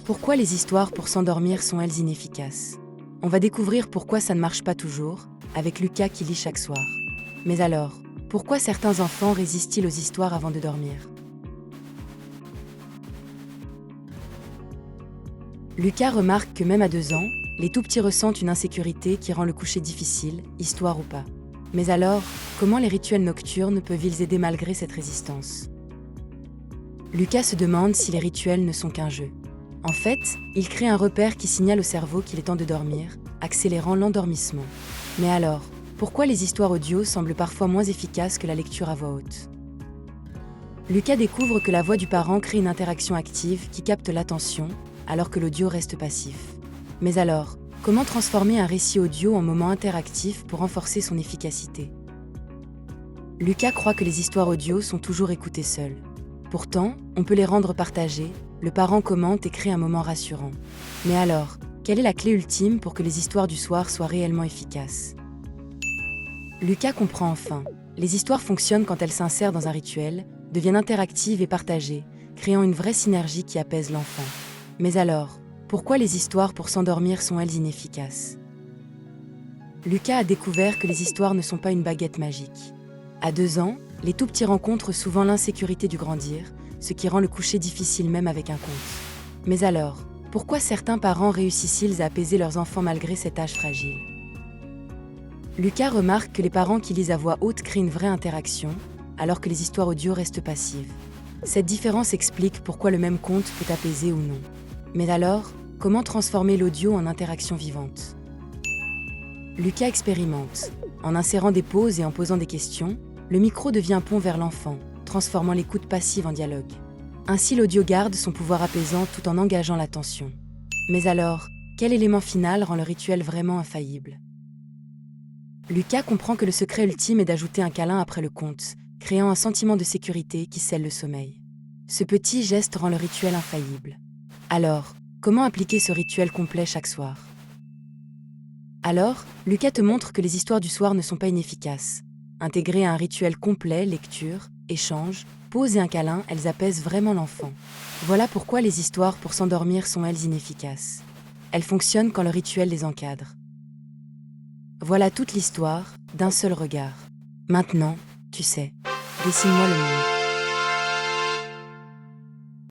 Pourquoi les histoires pour s'endormir sont-elles inefficaces? On va découvrir pourquoi ça ne marche pas toujours, avec Lucas qui lit chaque soir. Mais alors, pourquoi certains enfants résistent-ils aux histoires avant de dormir? Lucas remarque que même à 2 ans, les tout-petits ressentent une insécurité qui rend le coucher difficile, histoire ou pas. Mais alors, comment les rituels nocturnes peuvent-ils aider malgré cette résistance? Lucas se demande si les rituels ne sont qu'un jeu. En fait, il crée un repère qui signale au cerveau qu'il est temps de dormir, accélérant l'endormissement. Mais alors, pourquoi les histoires audio semblent parfois moins efficaces que la lecture à voix haute? Lucas découvre que la voix du parent crée une interaction active qui capte l'attention, alors que l'audio reste passif. Mais alors, comment transformer un récit audio en moment interactif pour renforcer son efficacité? Lucas croit que les histoires audio sont toujours écoutées seules. Pourtant, on peut les rendre partagées, le parent commente et crée un moment rassurant. Mais alors, quelle est la clé ultime pour que les histoires du soir soient réellement efficaces? Lucas comprend enfin. Les histoires fonctionnent quand elles s'insèrent dans un rituel, deviennent interactives et partagées, créant une vraie synergie qui apaise l'enfant. Mais alors, pourquoi les histoires pour s'endormir sont-elles inefficaces? Lucas a découvert que les histoires ne sont pas une baguette magique. À 2 ans, les tout-petits rencontrent souvent l'insécurité du grandir, ce qui rend le coucher difficile même avec un conte. Mais alors, pourquoi certains parents réussissent-ils à apaiser leurs enfants malgré cet âge fragile? Lucas remarque que les parents qui lisent à voix haute créent une vraie interaction, alors que les histoires audio restent passives. Cette différence explique pourquoi le même conte peut apaiser ou non. Mais alors, comment transformer l'audio en interaction vivante? Lucas expérimente. En insérant des pauses et en posant des questions, le micro devient un pont vers l'enfant, transformant l'écoute passive en dialogue. Ainsi, l'audio garde son pouvoir apaisant tout en engageant l'attention. Mais alors, quel élément final rend le rituel vraiment infaillible? Lucas comprend que le secret ultime est d'ajouter un câlin après le conte, créant un sentiment de sécurité qui scelle le sommeil. Ce petit geste rend le rituel infaillible. Alors, comment appliquer ce rituel complet chaque soir? Alors, Lucas te montre que les histoires du soir ne sont pas inefficaces. Intégrées à un rituel complet, lecture, échange, pause et un câlin, elles apaisent vraiment l'enfant. Voilà pourquoi les histoires pour s'endormir sont elles inefficaces. Elles fonctionnent quand le rituel les encadre. Voilà toute l'histoire, d'un seul regard. Maintenant, tu sais, dessine-moi le monde.